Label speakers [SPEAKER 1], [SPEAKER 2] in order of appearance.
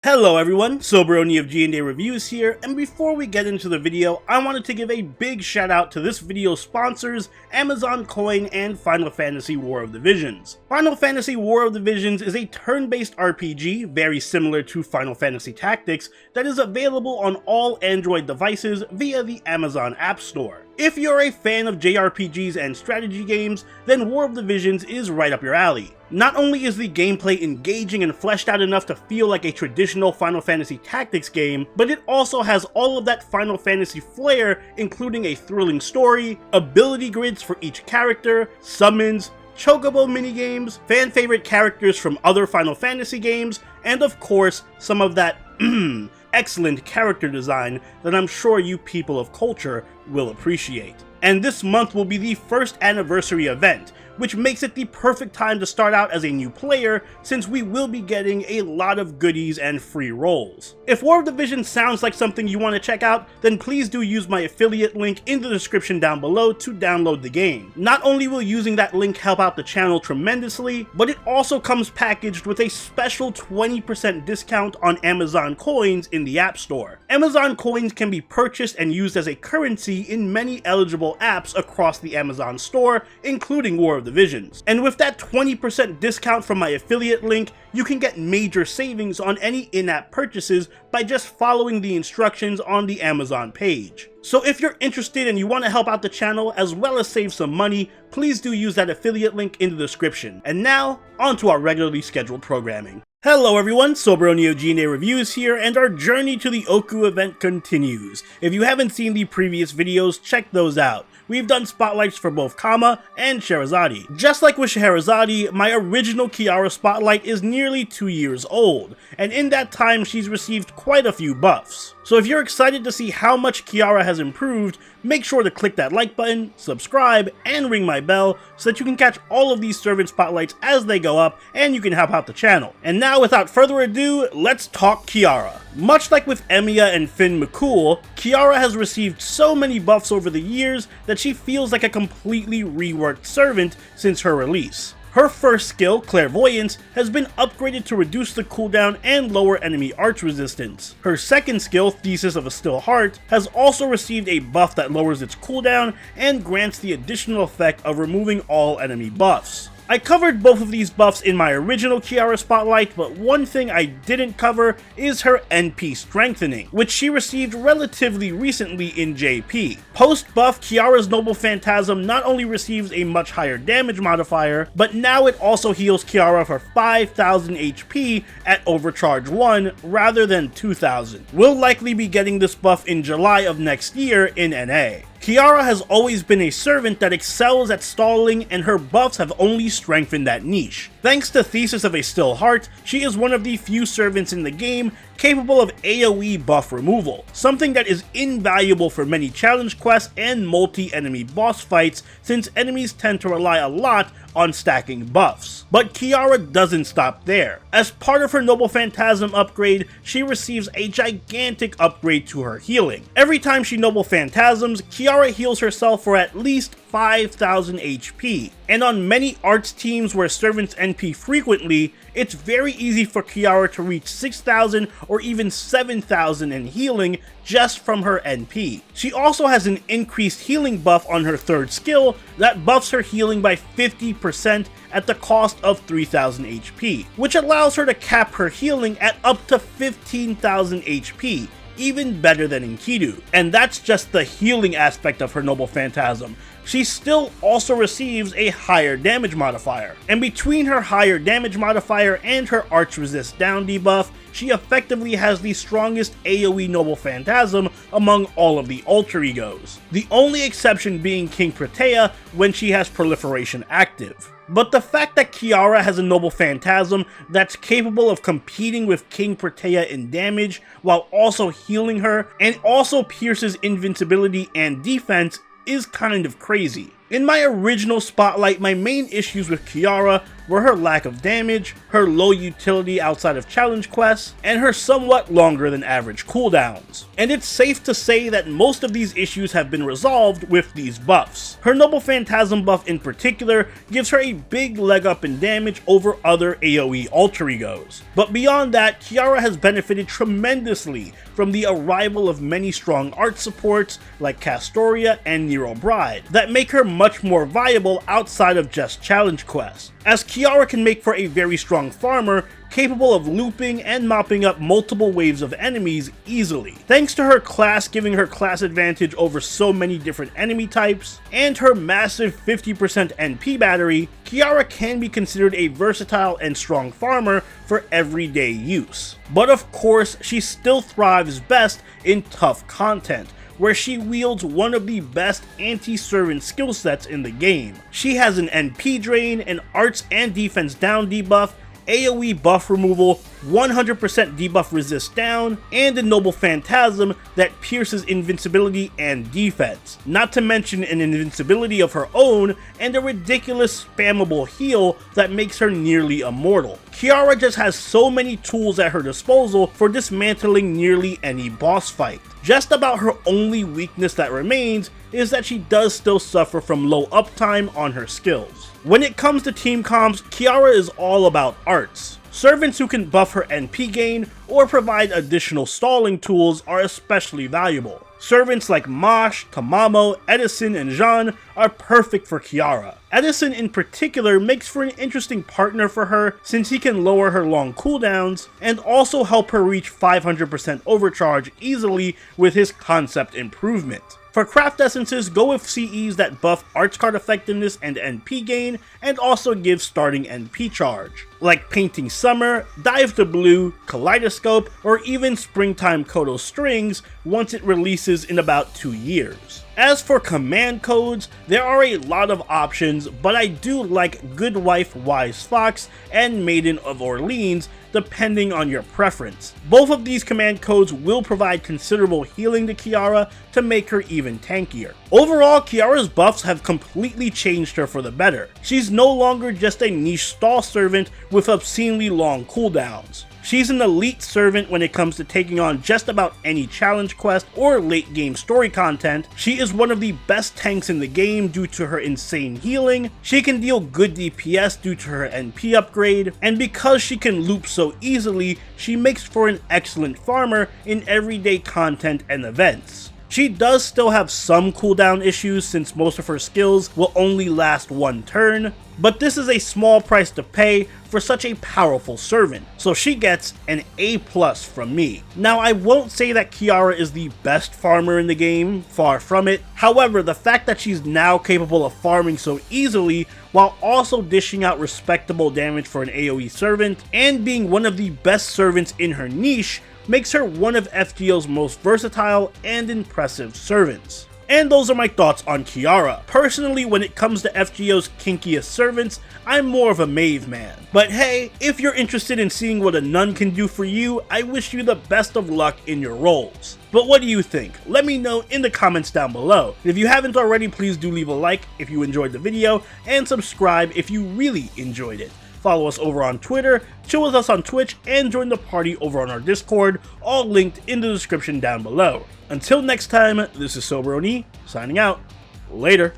[SPEAKER 1] Hello everyone, Soberoni of G&A Reviews here, and before we get into the video, I wanted to give a big shout out to this video's sponsors, Amazon Coin and Final Fantasy War of the Visions. Final Fantasy War of the Visions is a turn-based RPG, very similar to Final Fantasy Tactics, that is available on all Android devices via the Amazon App Store. If you're a fan of JRPGs and strategy games, then War of the Visions is right up your alley. Not only is the gameplay engaging and fleshed out enough to feel like a traditional Final Fantasy Tactics game, but it also has all of that Final Fantasy flair, including a thrilling story, ability grids for each character, summons, chocobo minigames, fan-favorite characters from other Final Fantasy games, and of course, some of that excellent character design that I'm sure you people of culture will appreciate. And this month will be the first anniversary event, which makes it the perfect time to start out as a new player since we will be getting a lot of goodies and free rolls. If War of the Visions sounds like something you want to check out, then please do use my affiliate link in the description down below to download the game. Not only will using that link help out the channel tremendously, but it also comes packaged with a special 20% discount on Amazon Coins in the App Store. Amazon Coins can be purchased and used as a currency in many eligible apps across the Amazon store, including War of the Visions. And with that 20% discount from my affiliate link, you can get major savings on any in-app purchases by just following the instructions on the Amazon page. So if you're interested and you want to help out the channel as well as save some money, please do use that affiliate link in the description. And now, on to our regularly scheduled programming. Hello everyone, Soberoni of G&A Reviews here, and our journey to the Oku event continues. If you haven't seen the previous videos, check those out. We've done spotlights for both Kama and Scheherazade. Just like with Scheherazade, my original Kiara spotlight is nearly 2 years old, and in that time she's received quite a few buffs. So if you're excited to see how much Kiara has improved, make sure to click that like button, subscribe, and ring my bell so that you can catch all of these servant spotlights as they go up and you can help out the channel. And now without further ado, let's talk Kiara. Much like with Emiya and Finn McCool, Kiara has received so many buffs over the years that she feels like a completely reworked servant since her release. Her first skill, Clairvoyance, has been upgraded to reduce the cooldown and lower enemy arch resistance. Her second skill, Thesis of a Still Heart, has also received a buff that lowers its cooldown and grants the additional effect of removing all enemy buffs. I covered both of these buffs in my original Kiara spotlight, but one thing I didn't cover is her NP strengthening, which she received relatively recently in JP. Post-buff, Kiara's Noble Phantasm not only receives a much higher damage modifier, but now it also heals Kiara for 5,000 HP at Overcharge 1 rather than 2,000. We'll likely be getting this buff in July of next year in NA. Kiara has always been a servant that excels at stalling, and her buffs have only strengthened that niche. Thanks to Thesis of a Still Heart, she is one of the few servants in the game capable of AoE buff removal, something that is invaluable for many challenge quests and multi-enemy boss fights since enemies tend to rely a lot on stacking buffs. But Kiara doesn't stop there. As part of her Noble Phantasm upgrade, she receives a gigantic upgrade to her healing. Every time she Noble Phantasms, Kiara heals herself for at least 5,000 HP, and on many arts teams where servants NP frequently, it's very easy for Kiara to reach 6,000 or even 7,000 in healing just from her NP. She also has an increased healing buff on her third skill that buffs her healing by 50% at the cost of 3,000 HP, which allows her to cap her healing at up to 15,000 HP, even better than Enkidu. And that's just the healing aspect of her Noble Phantasm. She still also receives a higher damage modifier, and between her higher damage modifier and her arch resist down debuff, she effectively has the strongest AoE Noble Phantasm among all of the alter egos. The only exception being King Protea when she has proliferation active. But the fact that Kiara has a Noble Phantasm that's capable of competing with King Protea in damage while also healing her and also pierces invincibility and defense is kind of crazy. In my original spotlight, my main issues with Kiara were her lack of damage, her low utility outside of challenge quests, and her somewhat longer than average cooldowns. And it's safe to say that most of these issues have been resolved with these buffs. Her Noble Phantasm buff in particular gives her a big leg up in damage over other AoE alter egos. But beyond that, Kiara has benefited tremendously from the arrival of many strong art supports like Castoria and Nero Bride that make her much more viable outside of just challenge quests, as Kiara can make for a very strong farmer capable of looping and mopping up multiple waves of enemies easily. Thanks to her class giving her class advantage over so many different enemy types, and her massive 50% NP battery, Kiara can be considered a versatile and strong farmer for everyday use. But of course, she still thrives best in tough content, where she wields one of the best anti-servant skill sets in the game. She has an NP drain, an arts and defense down debuff, AoE buff removal, 100% debuff resist down, and a Noble Phantasm that pierces invincibility and defense. Not to mention an invincibility of her own and a ridiculous spammable heal that makes her nearly immortal. Kiara just has so many tools at her disposal for dismantling nearly any boss fight. Just about her only weakness that remains is that she does still suffer from low uptime on her skills. When it comes to team comps, Kiara is all about arts. Servants who can buff her NP gain or provide additional stalling tools are especially valuable. Servants like Mosh, Tamamo, Edison, and Jean are perfect for Kiara. Edison in particular makes for an interesting partner for her since he can lower her long cooldowns and also help her reach 500% overcharge easily with his concept improvement. For craft essences, go with CEs that buff arts card effectiveness and NP gain, and also give starting NP charge, like Painting Summer, Dive to Blue, Kaleidoscope, or even Springtime Kodo Strings once it releases in about 2 years. As for command codes, there are a lot of options, but I do like Good Wife Wise Fox and Maiden of Orleans, depending on your preference. Both of these command codes will provide considerable healing to Kiara to make her even tankier. Overall, Kiara's buffs have completely changed her for the better. She's no longer just a niche stall servant with obscenely long cooldowns. She's an elite servant when it comes to taking on just about any challenge quest or late game story content. She is one of the best tanks in the game due to her insane healing, she can deal good DPS due to her NP upgrade, and because she can loop so easily, she makes for an excellent farmer in everyday content and events. She does still have some cooldown issues since most of her skills will only last one turn, but this is a small price to pay for such a powerful servant, so she gets an A+ from me. Now, I won't say that Kiara is the best farmer in the game, far from it. However, the fact that she's now capable of farming so easily while also dishing out respectable damage for an AoE servant and being one of the best servants in her niche makes her one of FGO's most versatile and impressive servants. And those are my thoughts on Kiara. Personally, when it comes to FGO's kinkiest servants, I'm more of a Maeve man. But hey, if you're interested in seeing what a nun can do for you, I wish you the best of luck in your roles. But what do you think? Let me know in the comments down below. If you haven't already, please do leave a like if you enjoyed the video, and subscribe if you really enjoyed it. Follow us over on Twitter, chill with us on Twitch, and join the party over on our Discord, all linked in the description down below. Until next time, this is Soberoni, signing out. Later.